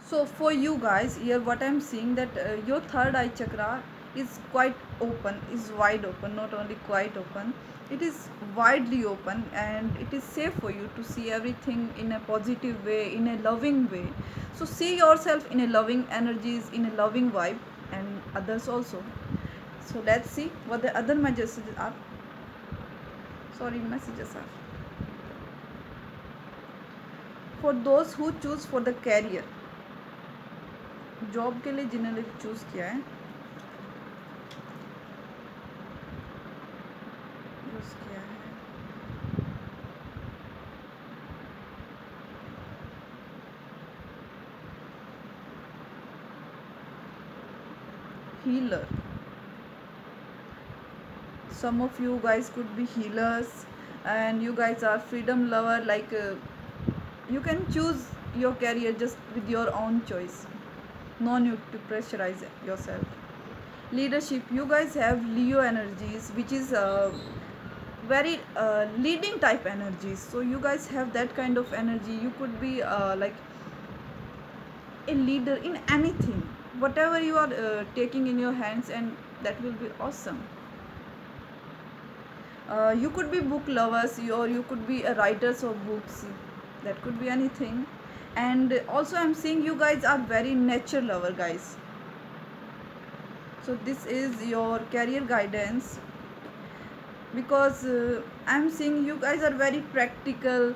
So for you guys here, what I'm seeing that your third eye chakra is quite open, is wide open, not only quite open. It is widely open, and it is safe for you to see everything in a positive way, in a loving way. So see yourself in a loving energies, in a loving vibe, and others also. So let's see what the other messages are. Sorry, messages are for those who choose for the career. Job के लिए जिन्होंने choose किया है, choose किया है healer. Some of you guys could be healers, and you guys are freedom lover, like you can choose your career just with your own choice, no need to pressurize yourself. Leadership, you guys have Leo energies, which is very leading type energies. So you guys have that kind of energy. You could be like a leader in anything, whatever you are taking in your hands, and that will be awesome. You could be book lovers, or you could be a writers of books. That could be anything. And also I'm seeing you guys are very nature lover guys. So this is your career guidance, because I'm seeing you guys are very practical,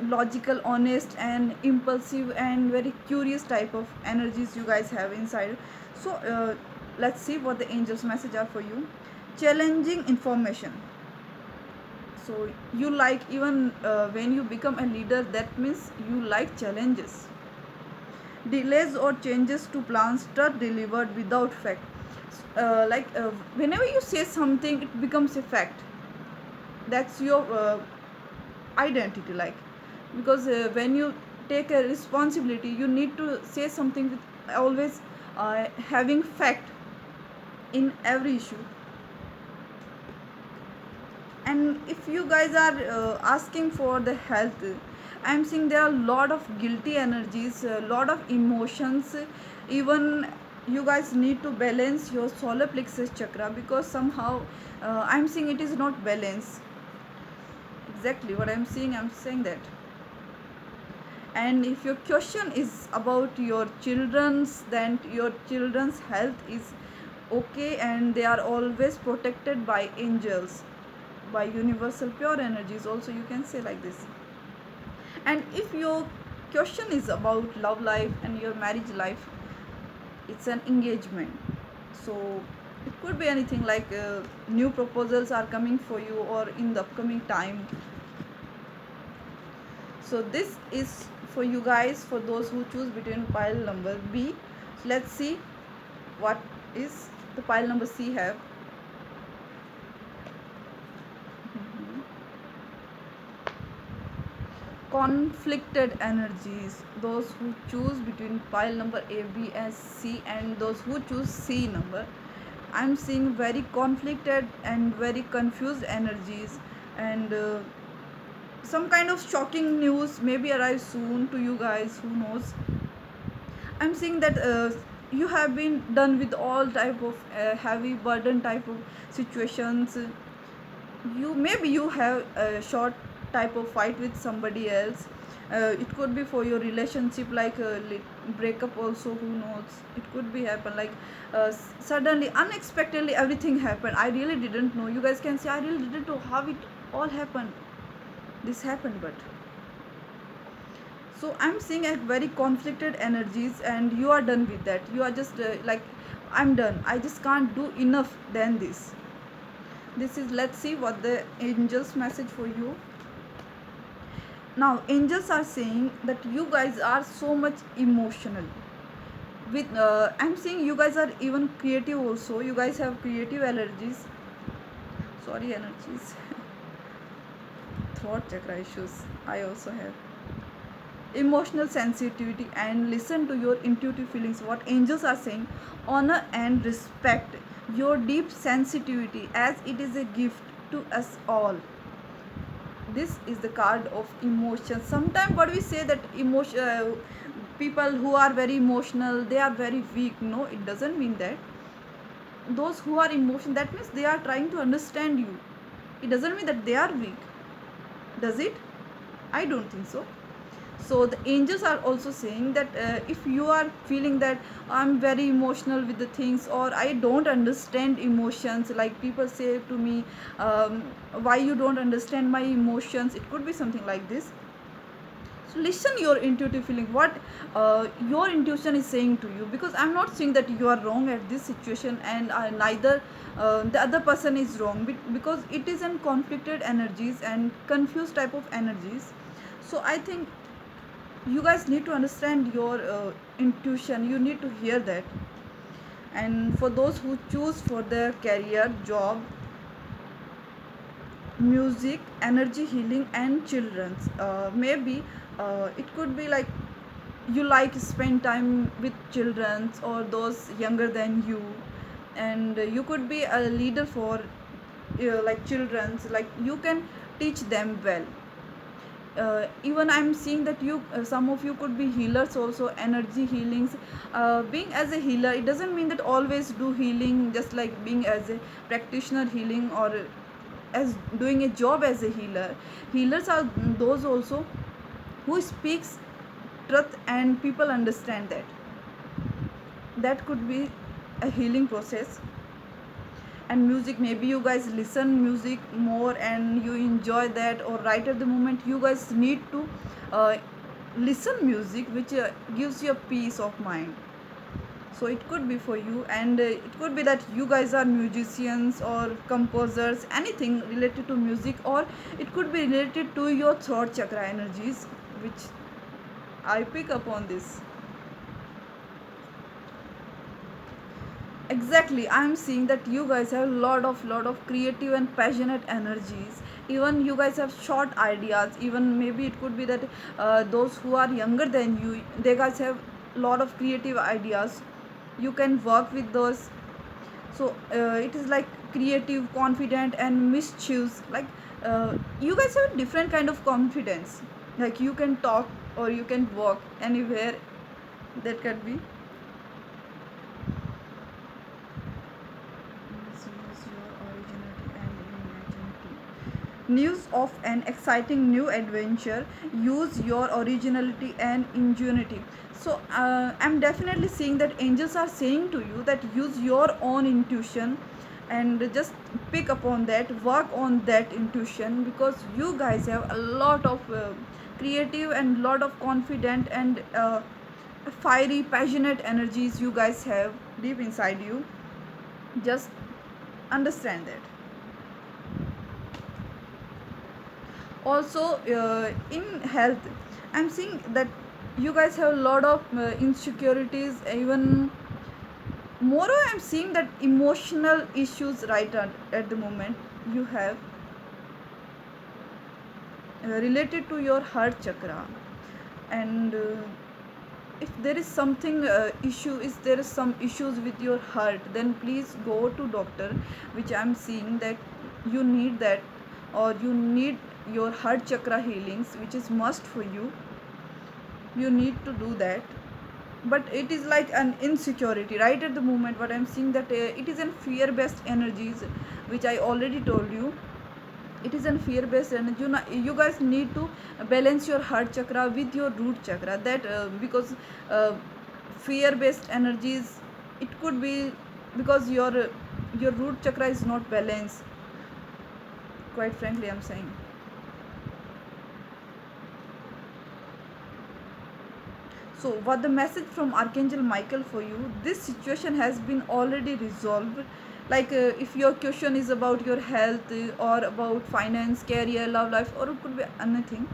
logical, honest, and impulsive, and very curious type of energies you guys have inside. So let's see what the angels message are for you. Challenging information. So you like, even when you become a leader, that means you like challenges. Delays or changes to plans are delivered without fact. Whenever you say something, it becomes a fact. That's your identity, like, because when you take a responsibility, you need to say something with always having fact in every issue. And if you guys are asking for the health, I'm seeing there are a lot of guilty energies, a lot of emotions. Even you guys need to balance your solar plexus chakra, because somehow I'm seeing it is not balanced. Exactly what I'm seeing, I'm saying that. And if your question is about your children's, then your children's health is okay, and they are always protected by angels, by universal pure energies also, you can say like this. And if your question is about love life and your marriage life, it's an engagement. So it could be anything, like new proposals are coming for you, or in the upcoming time. So this is for you guys, for those who choose between pile number B. So let's see what is the pile number C have. Conflicted energies, those who choose between pile number A, B, and C, and those who choose C number. I'm seeing very conflicted and very confused energies, and some kind of shocking news maybe arrive soon to you guys, who knows. I'm seeing that you have been done with all type of heavy burden type of situations. You maybe you have a short type of fight with somebody else. It could be for your relationship, like breakup also, who knows. It could be happen like suddenly, unexpectedly, everything happened. I really didn't know. You guys can say, I really didn't know how it all happened. This happened, but so I'm seeing a very conflicted energies, and you are done with that. You are just like, I'm done, I just can't do enough than this. This is, let's see what the angels message for you. Now angels are saying that you guys are so much emotional. With I'm seeing you guys are even creative also. You guys have creative allergies, sorry, energies. Throat chakra issues, I also have emotional sensitivity, and listen to your intuitive feelings. What angels are saying, honor and respect your deep sensitivity, as it is a gift to us all. This is the card of emotion. Sometimes what we say that emotion, people who are very emotional, they are very weak. No, it doesn't mean that. Those who are emotional, that means they are trying to understand you. It doesn't mean that they are weak, does it? I don't think so. So the angels are also saying that if you are feeling that I'm very emotional with the things, or I don't understand emotions, like people say to me, um, why you don't understand my emotions, it could be something like this. So listen your intuitive feeling, what your intuition is saying to you, because I'm not saying that you are wrong at this situation, and neither the other person is wrong, because it is in conflicted energies and confused type of energies. So I think you guys need to understand your intuition, you need to hear that. And for those who choose for their career, job, music, energy healing, and children's, maybe it could be like you like spend time with children or those younger than you, and you could be a leader for like children's, like you can teach them well. Even I'm seeing that you some of you could be healers also, energy healings. Being as a healer, it doesn't mean that always do healing, just like being as a practitioner healing, or as doing a job as a healer. Healers are those also who speaks truth and people understand that. That could be a healing process. And music, maybe you guys listen music more and you enjoy that, or right at the moment you guys need to uh, listen music which gives you a peace of mind. So it could be for you, and it could be that you guys are musicians or composers, anything related to music, or it could be related to your throat chakra energies, which I pick up on this. Exactly, I'm seeing that you guys have lot of creative and passionate energies. Even you guys have short ideas, even maybe it could be that those who are younger than you, they guys have lot of creative ideas, you can work with those. So it is like creative, confident, and mischievous, like you guys have different kind of confidence, like you can talk or you can walk anywhere. That can be. Use your originality and imaginativity. News of an exciting new adventure. Use your originality and ingenuity. So I'm definitely seeing that angels are saying to you that use your own intuition and just pick upon that, work on that intuition, because you guys have a lot of creative and lot of confident and fiery, passionate energies you guys have deep inside you. Just understand that. Also in health, I'm seeing that you guys have a lot of insecurities, even moreover I'm seeing that emotional issues right at the moment you have related to your heart chakra. And if there is something issue, is there is some issues with your heart, then please go to doctor, which I'm seeing that you need that, or you need your heart chakra healings, which is must for you. You need to do that. But it is like an insecurity right at the moment, what I'm seeing that it is in fear based energies, which I already told you. It is in fear based energy. You guys need to balance your heart chakra with your root chakra, that because uh, fear based energies, it could be because your root chakra is not balanced, quite frankly I'm saying. So what the message from Archangel Michael for you, this situation has been already resolved. Like if your question is about your health or about finance, career, love life, or it could be anything,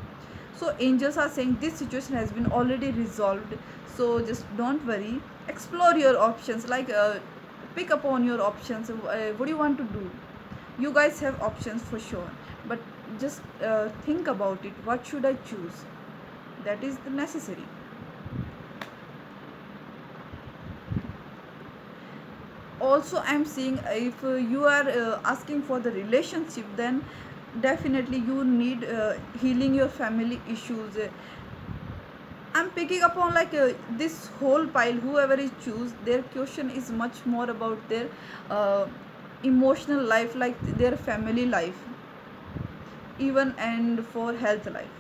so angels are saying this situation has been already resolved. So just don't worry, explore your options, like pick upon your options. What do you want to do? You guys have options for sure, but just think about it, what should I choose? That is the necessary. Also I'm seeing if you are asking for the relationship, then definitely you need healing your family issues. I'm picking up on like this whole pile, whoever is choose, their question is much more about their uh, emotional life, like their family life, even, and for health life.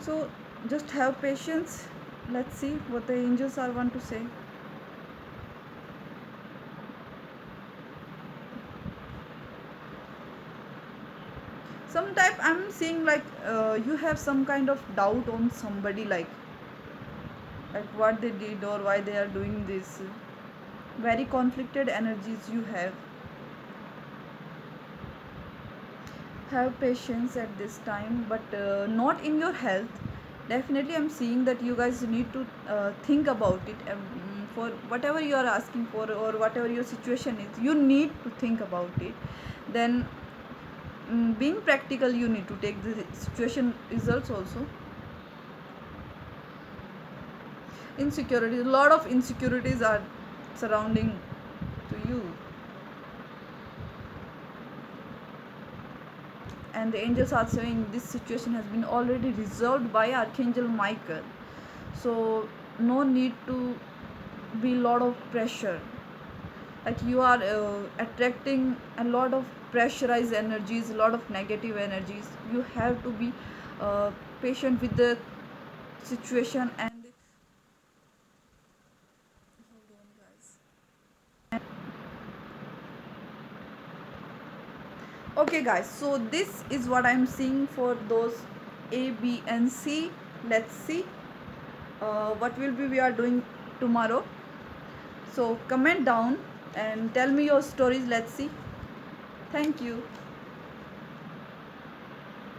So just have patience. Let's see what the angels are want to say. Sometimes I'm seeing like you have some kind of doubt on somebody, like what they did or why they are doing this. Very conflicted energies you have patience at this time, but not in your health. Definitely I'm seeing that you guys need to think about it, for whatever you are asking for or whatever your situation is, you need to think about it. Then being practical, you need to take the situation results also. Insecurities, a lot of insecurities are surrounding to you, and the angels are saying this situation has been already resolved by Archangel Michael. So no need to be lot of pressure, like you are attracting a lot of pressurized energies, a lot of negative energies. You have to be patient with the situation. And hold on guys. Okay guys, so this is what I'm seeing for those A, B and C. Let's see what will be we are doing tomorrow. So comment down and tell me your stories. Let's see. Thank you.